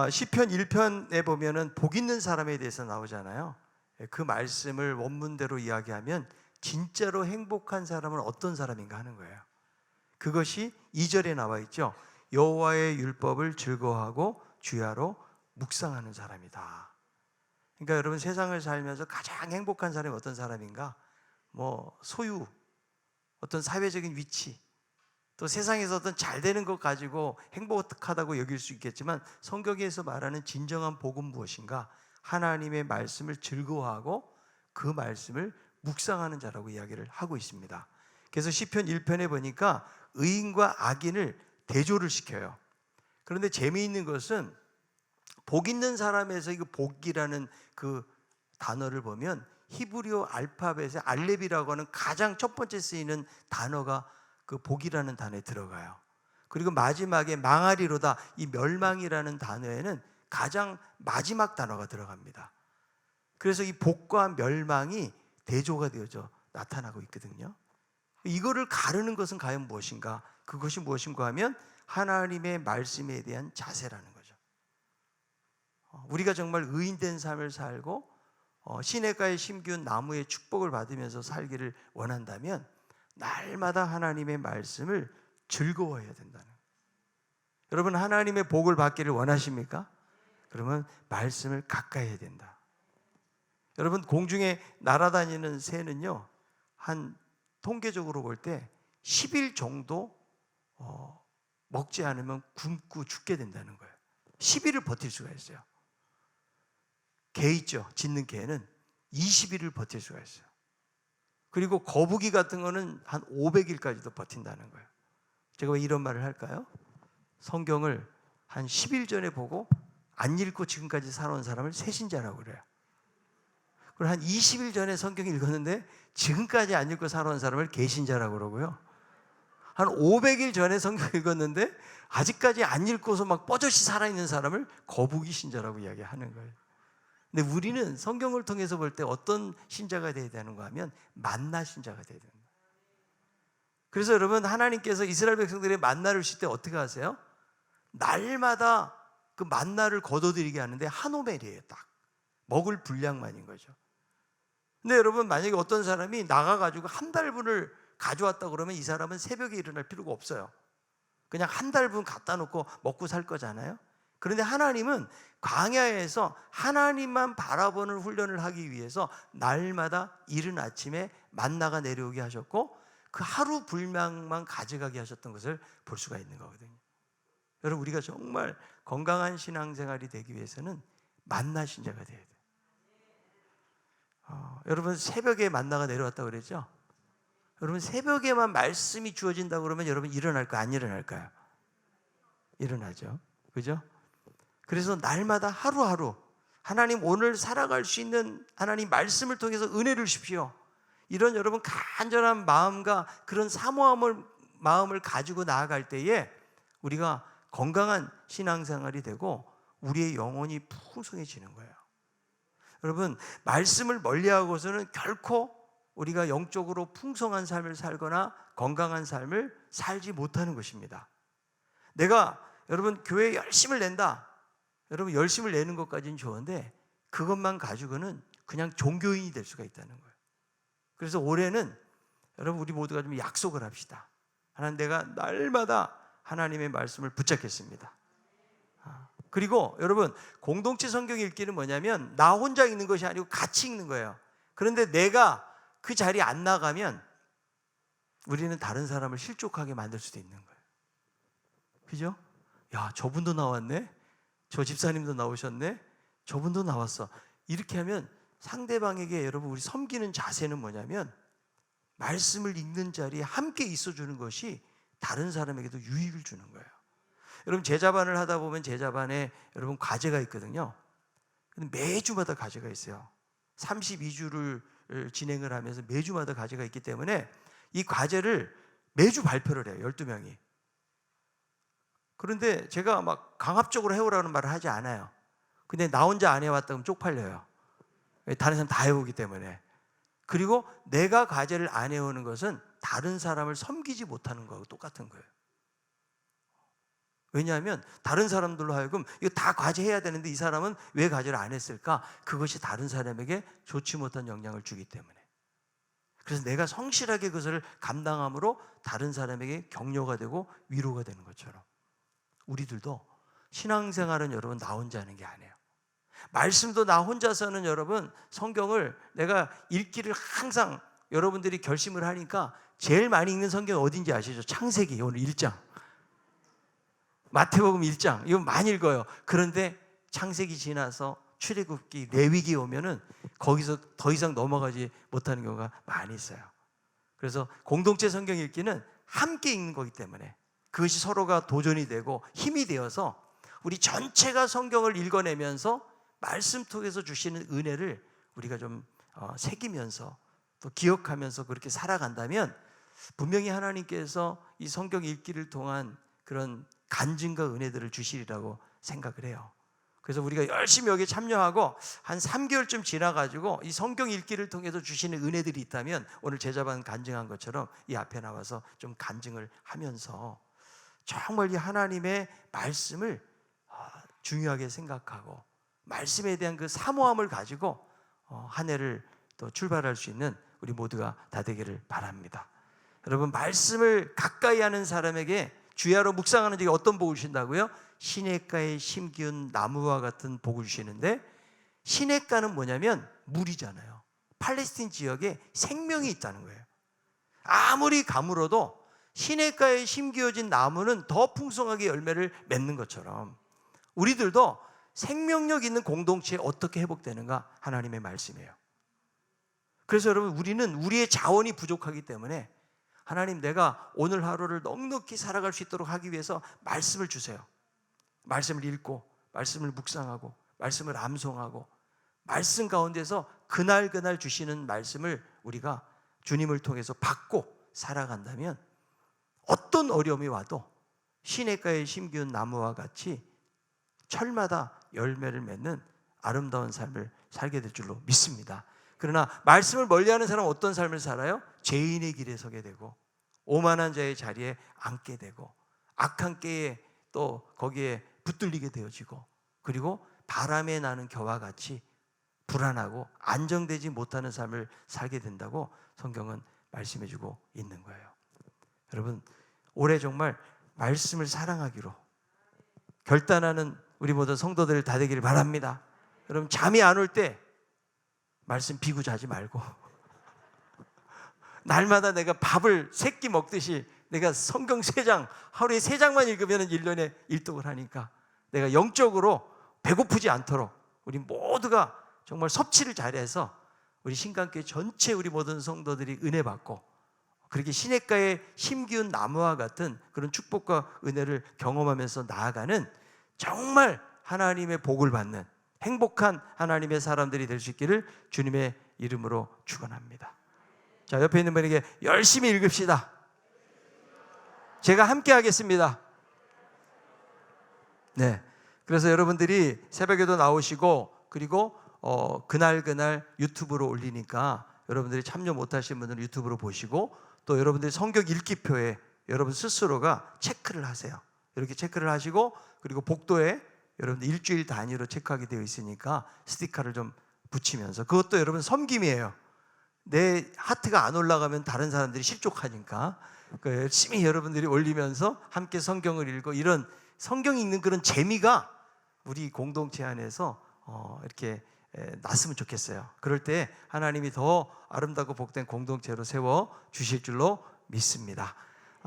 시편 1편에 보면은 복 있는 사람에 대해서 나오잖아요. 그 말씀을 원문대로 이야기하면 진짜로 행복한 사람은 어떤 사람인가 하는 거예요. 그것이 2절에 나와 있죠. 여호와의 율법을 즐거워하고 주야로 묵상하는 사람이다. 그러니까 여러분, 세상을 살면서 가장 행복한 사람이 어떤 사람인가? 소유, 어떤 사회적인 위치, 또 세상에서 어떤 잘 되는 것 가지고 행복하다고 여길 수 있겠지만, 성경에서 말하는 진정한 복은 무엇인가? 하나님의 말씀을 즐거워하고 그 말씀을 묵상하는 자라고 이야기를 하고 있습니다. 그래서 시편 1편에 보니까 의인과 악인을 대조를 시켜요. 그런데 재미있는 것은 복 있는 사람에서 이 복이라는 그 단어를 보면 히브리어 알파벳의 알렙이라고 하는 가장 첫 번째 쓰이는 단어가 그 복이라는 단어에 들어가요. 그리고 마지막에 망하리로다, 이 멸망이라는 단어에는 가장 마지막 단어가 들어갑니다. 그래서 이 복과 멸망이 대조가 되어져 나타나고 있거든요. 이거를 가르는 것은 과연 무엇인가? 그것이 무엇인가 하면 하나님의 말씀에 대한 자세라는 거죠. 우리가 정말 의인된 삶을 살고 시냇가에 심기운 나무의 축복을 받으면서 살기를 원한다면 날마다 하나님의 말씀을 즐거워해야 된다는 거예요. 여러분, 하나님의 복을 받기를 원하십니까? 그러면 말씀을 가까이 해야 된다. 여러분, 공중에 날아다니는 새는요, 한 통계적으로 볼 때 10일 정도 먹지 않으면 굶고 죽게 된다는 거예요. 10일을 버틸 수가 있어요. 개 있죠, 짖는 개는 20일을 버틸 수가 있어요. 그리고 거북이 같은 거는 한 500일까지도 버틴다는 거예요. 제가 왜 이런 말을 할까요? 성경을 한 10일 전에 보고 안 읽고 지금까지 살아온 사람을 새신자라고 그래요. 그리고 한 20일 전에 성경 읽었는데 지금까지 안 읽고 살아온 사람을 개신자라고 그러고요. 한 500일 전에 성경 읽었는데 아직까지 안 읽고서 막 뻐젓이 살아있는 사람을 거북이 신자라고 이야기하는 거예요. 근데 우리는 성경을 통해서 볼 때 어떤 신자가 되어야 되는가 하면 만나 신자가 되어야 됩니다. 그래서 여러분, 하나님께서 이스라엘 백성들의 만나를 주실 때 어떻게 하세요? 날마다 그 만나를 거둬들이게 하는데 한 오멜이에요. 딱 먹을 분량만인 거죠. 근데 여러분, 만약에 어떤 사람이 나가가지고 한 달분을 가져왔다 그러면 이 사람은 새벽에 일어날 필요가 없어요. 그냥 한 달분 갖다 놓고 먹고 살 거잖아요. 그런데 하나님은 광야에서 하나님만 바라보는 훈련을 하기 위해서 날마다 이른 아침에 만나가 내려오게 하셨고 그 하루 분량만 가져가게 하셨던 것을 볼 수가 있는 거거든요. 여러분, 우리가 정말 건강한 신앙생활이 되기 위해서는 만나 신자가 돼야 돼요. 여러분, 새벽에 만나가 내려왔다고 그랬죠? 여러분, 새벽에만 말씀이 주어진다고 그러면 여러분 일어날까요? 안 일어날까요? 일어나죠. 그죠? 그래서 날마다 하루하루 하나님 오늘 살아갈 수 있는 하나님 말씀을 통해서 은혜를 주십시오. 이런 여러분 간절한 마음과 그런 사모함을 마음을 가지고 나아갈 때에 우리가 건강한 신앙생활이 되고 우리의 영혼이 풍성해지는 거예요. 여러분, 말씀을 멀리하고서는 결코 우리가 영적으로 풍성한 삶을 살거나 건강한 삶을 살지 못하는 것입니다. 내가 여러분 교회에 열심을 낸다. 여러분, 열심을 내는 것까지는 좋은데 그것만 가지고는 그냥 종교인이 될 수가 있다는 거예요. 그래서 올해는 여러분, 우리 모두가 좀 약속을 합시다. 하나님, 내가 날마다 하나님의 말씀을 붙잡겠습니다. 그리고 여러분, 공동체 성경 읽기는 뭐냐면 나 혼자 읽는 것이 아니고 같이 읽는 거예요. 그런데 내가 그 자리에 안 나가면 우리는 다른 사람을 실족하게 만들 수도 있는 거예요. 그죠? 야, 저분도 나왔네? 저 집사님도 나오셨네? 저분도 나왔어. 이렇게 하면 상대방에게 여러분, 우리 섬기는 자세는 뭐냐면 말씀을 읽는 자리에 함께 있어주는 것이 다른 사람에게도 유익을 주는 거예요. 여러분, 제자반을 하다 보면 제자반에 여러분 과제가 있거든요. 근데 매주마다 과제가 있어요. 32주를 진행을 하면서 매주마다 과제가 있기 때문에 이 과제를 매주 발표를 해요. 12명이. 그런데 제가 막 강압적으로 해오라는 말을 하지 않아요. 근데 나 혼자 안 해왔다면 쪽팔려요. 다른 사람 다 해오기 때문에. 그리고 내가 과제를 안 해오는 것은 다른 사람을 섬기지 못하는 거하고 똑같은 거예요. 왜냐하면 다른 사람들로 하여금 이거 다 과제해야 되는데 이 사람은 왜 과제를 안 했을까? 그것이 다른 사람에게 좋지 못한 영향을 주기 때문에. 그래서 내가 성실하게 그것을 감당함으로 다른 사람에게 격려가 되고 위로가 되는 것처럼 우리들도 신앙생활은 여러분 나 혼자 하는 게 아니에요. 말씀도 나 혼자서는 여러분 성경을 내가 읽기를 항상 여러분들이 결심을 하니까 제일 많이 읽는 성경이 어딘지 아시죠? 창세기 오늘 1장, 마태복음 1장 이거 많이 읽어요. 그런데 창세기 지나서 출애굽기, 레위기 오면은 거기서 더 이상 넘어가지 못하는 경우가 많이 있어요. 그래서 공동체 성경 읽기는 함께 읽는 거기 때문에 그것이 서로가 도전이 되고 힘이 되어서 우리 전체가 성경을 읽어내면서 말씀 통해서 주시는 은혜를 우리가 좀 새기면서 또 기억하면서 그렇게 살아간다면 분명히 하나님께서 이 성경 읽기를 통한 그런 간증과 은혜들을 주시리라고 생각을 해요. 그래서 우리가 열심히 여기 참여하고 한 3개월쯤 지나가지고 이 성경 읽기를 통해서 주시는 은혜들이 있다면 오늘 제자반 간증한 것처럼 이 앞에 나와서 좀 간증을 하면서 정말 이 하나님의 말씀을 중요하게 생각하고 말씀에 대한 그 사모함을 가지고 한 해를 또 출발할 수 있는 우리 모두가 다 되기를 바랍니다. 여러분, 말씀을 가까이 하는 사람에게 주야로 묵상하는 적에 어떤 복을 주신다고요? 시냇가에 심기운 나무와 같은 복을 주시는데, 시냇가는 뭐냐면 물이잖아요. 팔레스틴 지역에 생명이 있다는 거예요. 아무리 가물어도 시냇가에 심기어진 나무는 더 풍성하게 열매를 맺는 것처럼 우리들도 생명력 있는 공동체에 어떻게 회복되는가? 하나님의 말씀이에요. 그래서 여러분, 우리는 우리의 자원이 부족하기 때문에 하나님, 내가 오늘 하루를 넉넉히 살아갈 수 있도록 하기 위해서 말씀을 주세요. 말씀을 읽고 말씀을 묵상하고 말씀을 암송하고 말씀 가운데서 그날 주시는 말씀을 우리가 주님을 통해서 받고 살아간다면 어떤 어려움이 와도 시냇가에 심기운 나무와 같이 철마다 열매를 맺는 아름다운 삶을 살게 될 줄로 믿습니다. 그러나 말씀을 멀리하는 사람은 어떤 삶을 살아요? 죄인의 길에 서게 되고 오만한 자의 자리에 앉게 되고 악한 꾀에 또 거기에 붙들리게 되어지고, 그리고 바람에 나는 겨와 같이 불안하고 안정되지 못하는 삶을 살게 된다고 성경은 말씀해주고 있는 거예요. 여러분, 올해 정말 말씀을 사랑하기로 결단하는 우리 모든 성도들 다 되기를 바랍니다. 여러분, 잠이 안 올 때 말씀 비고 자지 말고 날마다 내가 밥을 3끼 먹듯이 내가 성경 3장, 하루에 3장만 읽으면 1년에 1독을 하니까 내가 영적으로 배고프지 않도록 우리 모두가 정말 섭취를 잘해서 우리 신강교회 전체 우리 모든 성도들이 은혜 받고 그렇게 시냇가에 심기운 나무와 같은 그런 축복과 은혜를 경험하면서 나아가는 정말 하나님의 복을 받는 행복한 하나님의 사람들이 될 수 있기를 주님의 이름으로 축원합니다. 자, 옆에 있는 분에게 열심히 읽읍시다. 제가 함께 하겠습니다. 네. 그래서 여러분들이 새벽에도 나오시고 그리고 그날 유튜브로 올리니까 여러분들이 참여 못하신 분들은 유튜브로 보시고 또 여러분들이 성경 읽기표에 여러분 스스로가 체크를 하세요. 이렇게 체크를 하시고 그리고 복도에 여러분들 일주일 단위로 체크하게 되어 있으니까 스티커를 좀 붙이면서, 그것도 여러분 섬김이에요. 내 하트가 안 올라가면 다른 사람들이 실족하니까 열심히 여러분들이 올리면서 함께 성경을 읽고 이런 성경 읽는 그런 재미가 우리 공동체 안에서 이렇게 났으면 좋겠어요. 그럴 때 하나님이 더 아름답고 복된 공동체로 세워 주실 줄로 믿습니다.